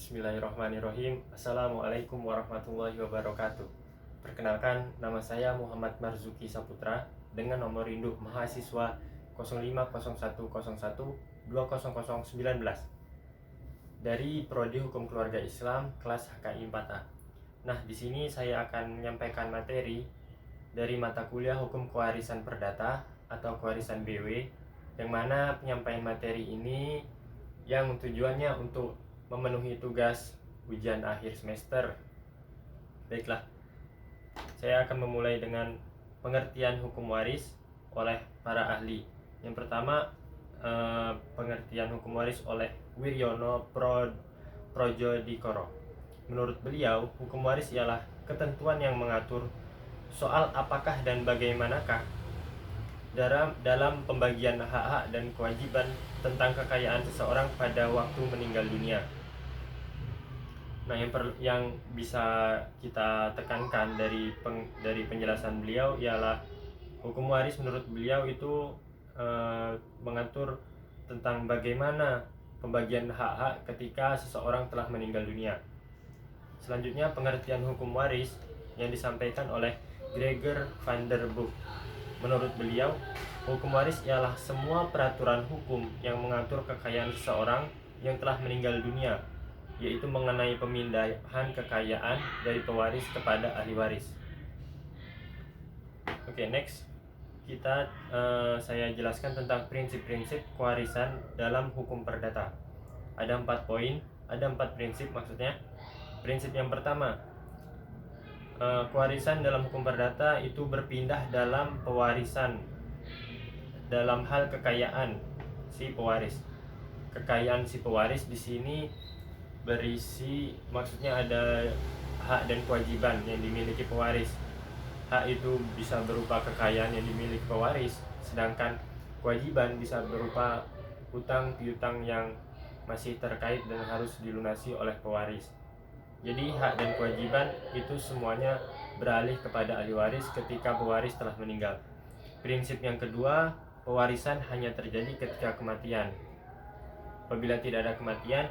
Bismillahirrahmanirrahim. Assalamualaikum warahmatullahi wabarakatuh. Perkenalkan, nama saya Muhammad Marzuki Saputra dengan nomor induk mahasiswa 050101200019 dari Prodi Hukum Keluarga Islam kelas HKI 4A. Nah, di sini saya akan menyampaikan materi dari mata kuliah Hukum Kewarisan Perdata atau Kewarisan BW, yang mana penyampaian materi ini yang tujuannya untuk memenuhi tugas ujian akhir semester. Baiklah, saya akan memulai dengan pengertian hukum waris oleh para ahli. Yang pertama, pengertian hukum waris oleh Wiryono Projodikoro. Menurut beliau, hukum waris ialah ketentuan yang mengatur soal apakah dan bagaimanakah dalam pembagian hak-hak dan kewajiban tentang kekayaan seseorang pada waktu meninggal dunia. Nah, yang bisa kita tekankan dari penjelasan beliau ialah hukum waris menurut beliau itu mengatur tentang bagaimana pembagian hak-hak ketika seseorang telah meninggal dunia. Selanjutnya, pengertian hukum waris yang disampaikan oleh Gregor van der Burg. Menurut beliau, hukum waris ialah semua peraturan hukum yang mengatur kekayaan seseorang yang telah meninggal dunia, yaitu mengenai pemindahan kekayaan dari pewaris kepada ahli waris. Oke, next saya jelaskan tentang prinsip-prinsip kewarisan dalam hukum perdata. Ada 4 poin, ada 4 prinsip maksudnya. Prinsip yang pertama, kewarisan dalam hukum perdata itu berpindah dalam pewarisan dalam hal kekayaan si pewaris. Kekayaan si pewaris di sini berisi, maksudnya ada hak dan kewajiban yang dimiliki pewaris. Hak itu bisa berupa kekayaan yang dimiliki pewaris, sedangkan kewajiban bisa berupa utang piutang yang masih terkait dan harus dilunasi oleh pewaris. Jadi hak dan kewajiban itu semuanya beralih kepada ahli waris ketika pewaris telah meninggal. Prinsip yang kedua, pewarisan hanya terjadi ketika kematian. Apabila tidak ada kematian,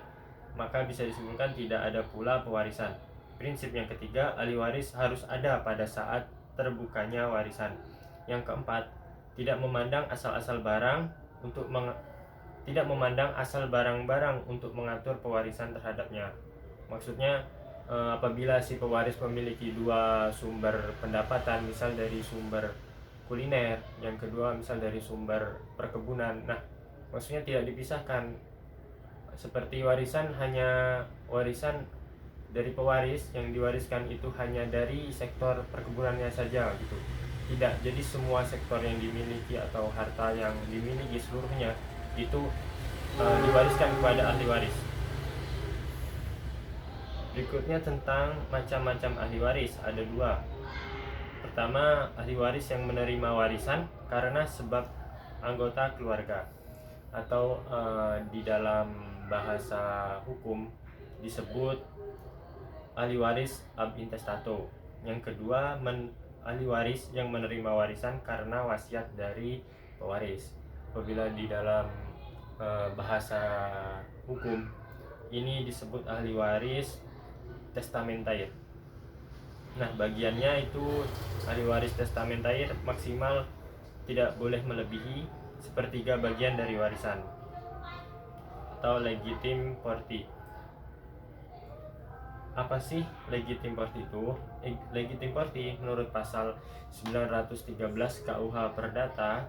maka bisa disimpulkan tidak ada pula pewarisan. Prinsip yang ketiga, ahli waris harus ada pada saat terbukanya warisan. Yang keempat, tidak memandang asal-asal barang tidak memandang asal barang-barang untuk mengatur pewarisan terhadapnya. Maksudnya, apabila si pewaris memiliki 2 sumber pendapatan, misal dari sumber kuliner, yang kedua misal dari sumber perkebunan. Nah, maksudnya tidak dipisahkan. Seperti warisan, hanya warisan dari pewaris yang diwariskan itu hanya dari sektor perkebunannya saja gitu. Tidak, jadi semua sektor yang dimiliki atau harta yang dimiliki seluruhnya itu diwariskan kepada ahli waris. Berikutnya tentang macam-macam ahli waris, ada 2. Pertama, ahli waris yang menerima warisan karena sebab anggota keluarga, atau di dalam bahasa hukum disebut ahli waris ab intestato. Yang kedua, ahli waris yang menerima warisan karena wasiat dari pewaris. Apabila di dalam bahasa hukum ini disebut ahli waris testamentair. Nah, bagiannya itu ahli waris testamentair maksimal tidak boleh melebihi sepertiga bagian dari warisan atau legitim porti. Apa sih legitim porti itu? Legitim porti menurut pasal 913 KUH Perdata,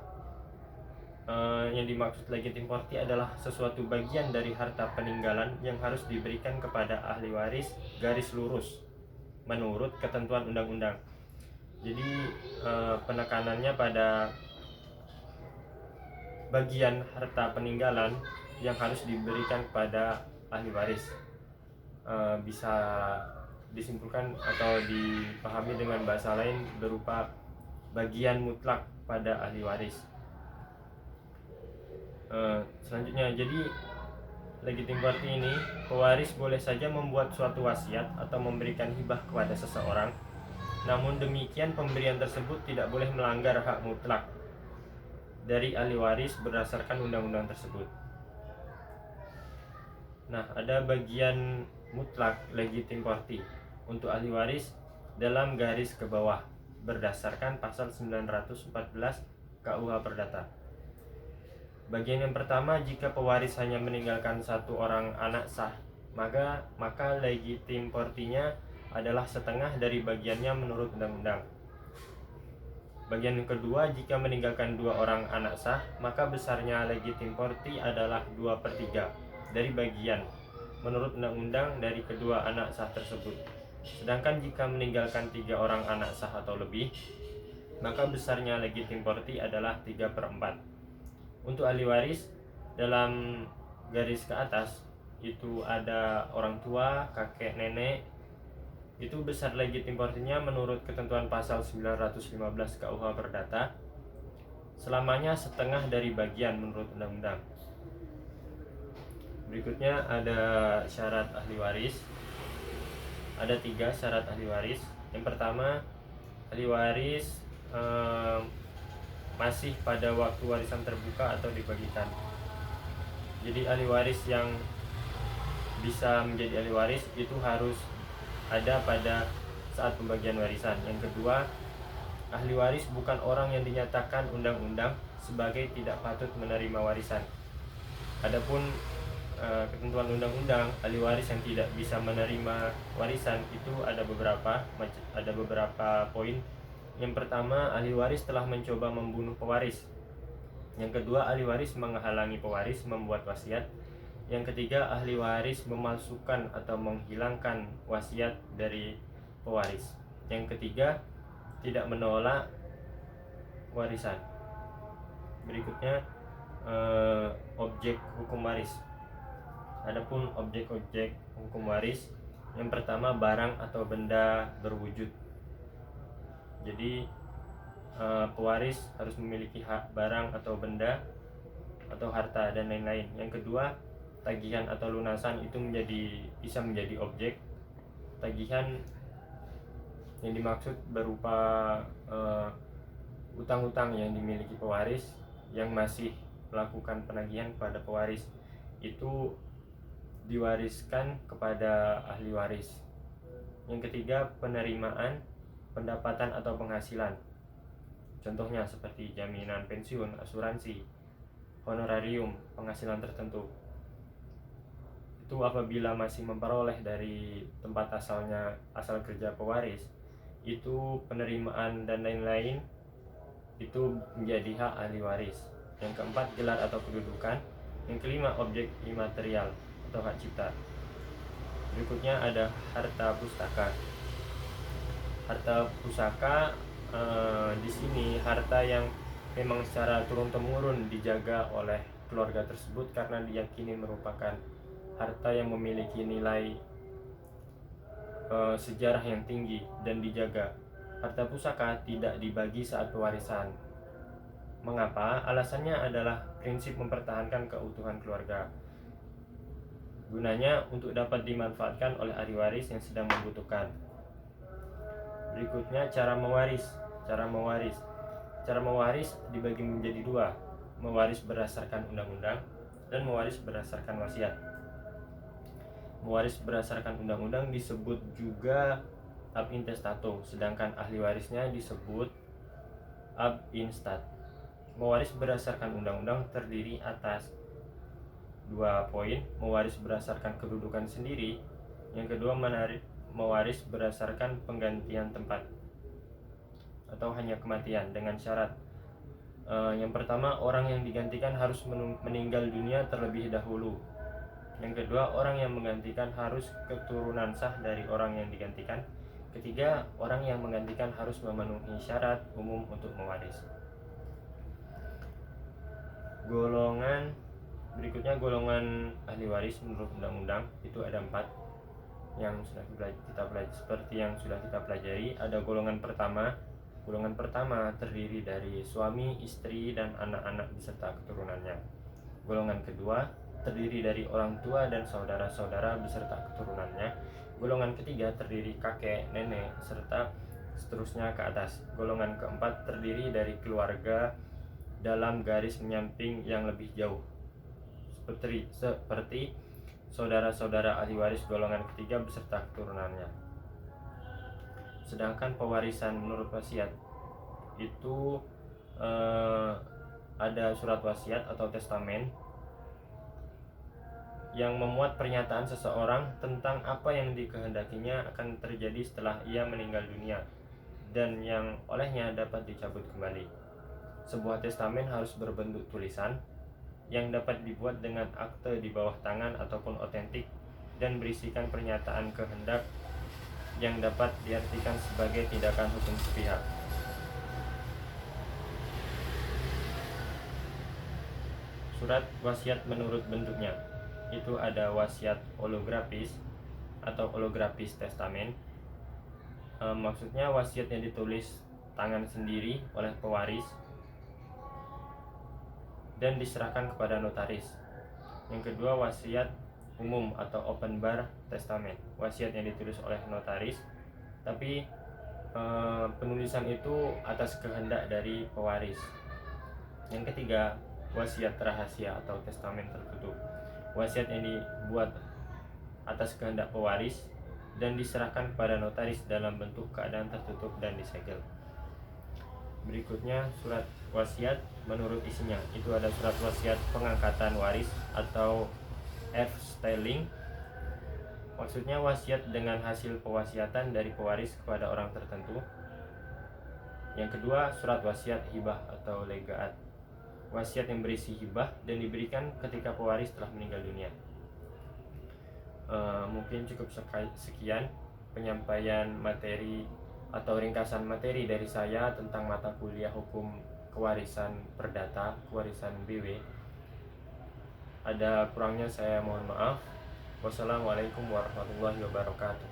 yang dimaksud legitim porti adalah sesuatu bagian dari harta peninggalan yang harus diberikan kepada ahli waris garis lurus menurut ketentuan undang-undang. Jadi penekanannya pada bagian harta peninggalan yang harus diberikan kepada ahli waris. Bisa disimpulkan atau dipahami dengan bahasa lain berupa bagian mutlak pada ahli waris. Selanjutnya, jadi legitim porti ini, pewaris boleh saja membuat suatu wasiat atau memberikan hibah kepada seseorang. Namun demikian, pemberian tersebut tidak boleh melanggar hak mutlak dari ahli waris berdasarkan undang-undang tersebut. Nah, ada bagian mutlak legitim party untuk ahli waris dalam garis ke bawah berdasarkan pasal 914 KUH Perdata. Bagian yang pertama, jika pewaris hanya meninggalkan satu orang anak sah, maka legitim partinya adalah setengah dari bagiannya menurut undang-undang. Bagian yang kedua, jika meninggalkan dua orang anak sah, maka besarnya legitim party adalah 2/3 dari bagian menurut undang-undang dari kedua anak sah tersebut. Sedangkan jika meninggalkan 3 orang anak sah atau lebih, maka besarnya legitim party adalah 3/4. Untuk ahli waris dalam garis ke atas itu ada orang tua, kakek, nenek. Itu besar legitim partinya menurut ketentuan pasal 915 KUH Perdata selamanya setengah dari bagian menurut undang-undang. Berikutnya ada syarat ahli waris. Ada 3 syarat ahli waris. Yang pertama, ahli waris masih pada waktu warisan terbuka atau dibagikan. Jadi ahli waris yang bisa menjadi ahli waris itu harus ada pada saat pembagian warisan. Yang kedua, ahli waris bukan orang yang dinyatakan undang-undang sebagai tidak patut menerima warisan. Adapun ketentuan undang-undang ahli waris yang tidak bisa menerima warisan itu ada beberapa poin. Yang pertama, ahli waris telah mencoba membunuh pewaris. Yang kedua, ahli waris menghalangi pewaris membuat wasiat. Yang ketiga, ahli waris memalsukan atau menghilangkan wasiat dari pewaris. Yang ketiga, tidak menolak warisan. Berikutnya objek hukum waris. Adapun objek-objek hukum waris, yang pertama barang atau benda berwujud. Jadi pewaris harus memiliki hak barang atau benda atau harta dan lain-lain. Yang kedua, tagihan atau lunasan itu bisa menjadi objek. Tagihan yang dimaksud berupa utang-utang yang dimiliki pewaris yang masih melakukan penagihan kepada pewaris, itu diwariskan kepada ahli waris. Yang ketiga, penerimaan pendapatan atau penghasilan. Contohnya seperti jaminan pensiun, asuransi, honorarium, penghasilan tertentu. Itu apabila masih memperoleh dari tempat asal kerja pewaris, itu penerimaan dan lain-lain itu menjadi hak ahli waris. Yang keempat, gelar atau kedudukan. Yang kelima, objek imaterial atau hak cipta. Berikutnya ada harta pustaka. Harta pusaka di sini harta yang memang secara turun-temurun dijaga oleh keluarga tersebut karena diyakini merupakan harta yang memiliki nilai sejarah yang tinggi dan dijaga. Harta pusaka tidak dibagi saat pewarisan. Mengapa? Alasannya adalah prinsip mempertahankan keutuhan keluarga. Gunanya untuk dapat dimanfaatkan oleh ahli waris yang sedang membutuhkan. Berikutnya cara mewaris. Cara mewaris dibagi menjadi 2, mewaris berdasarkan undang-undang dan mewaris berdasarkan wasiat. Mewaris berdasarkan undang-undang disebut juga ab intestato, sedangkan ahli warisnya disebut ab instat. Mewaris berdasarkan undang-undang terdiri atas 2 poin, mewaris berdasarkan kedudukan sendiri. Yang kedua, mewaris berdasarkan penggantian tempat atau hanya kematian dengan syarat. Yang pertama, orang yang digantikan harus meninggal dunia terlebih dahulu. Yang kedua, orang yang menggantikan harus keturunan sah dari orang yang digantikan. Ketiga, orang yang menggantikan harus memenuhi syarat umum untuk mewaris. Berikutnya golongan ahli waris menurut undang-undang itu ada 4 yang sudah kita pelajari. Seperti yang sudah kita pelajari, ada golongan pertama. Golongan pertama terdiri dari suami, istri, dan anak-anak beserta keturunannya. Golongan kedua terdiri dari orang tua dan saudara-saudara beserta keturunannya. Golongan ketiga terdiri kakek, nenek, serta seterusnya ke atas. Golongan keempat terdiri dari keluarga dalam garis menyamping yang lebih jauh, seperti saudara-saudara ahli waris golongan ketiga beserta keturunannya. Sedangkan pewarisan menurut wasiat itu ada surat wasiat atau testamen yang memuat pernyataan seseorang tentang apa yang dikehendakinya akan terjadi setelah ia meninggal dunia dan yang olehnya dapat dicabut kembali. Sebuah testamen harus berbentuk tulisan yang dapat dibuat dengan akte di bawah tangan ataupun otentik dan berisikan pernyataan kehendak yang dapat diartikan sebagai tindakan hukum sepihak. Surat wasiat menurut bentuknya itu ada wasiat holografis atau holografis testamen. Maksudnya wasiat yang ditulis tangan sendiri oleh pewaris dan diserahkan kepada notaris. Yang kedua wasiat umum atau open bar testament, wasiat yang ditulis oleh notaris tapi penulisan itu atas kehendak dari pewaris. Yang ketiga wasiat rahasia atau testamen tertutup, wasiat yang dibuat atas kehendak pewaris dan diserahkan kepada notaris dalam bentuk keadaan tertutup dan disegel. Berikutnya surat wasiat menurut isinya itu ada surat wasiat pengangkatan waris atau F-styling. Maksudnya wasiat dengan hasil pewasiatan dari pewaris kepada orang tertentu. Yang kedua surat wasiat hibah atau legaat, wasiat yang berisi hibah dan diberikan ketika pewaris telah meninggal dunia. Mungkin cukup sekian penyampaian materi atau ringkasan materi dari saya tentang mata kuliah hukum kewarisan perdata, kewarisan BW. Ada kurangnya saya mohon maaf. Wassalamualaikum warahmatullahi wabarakatuh.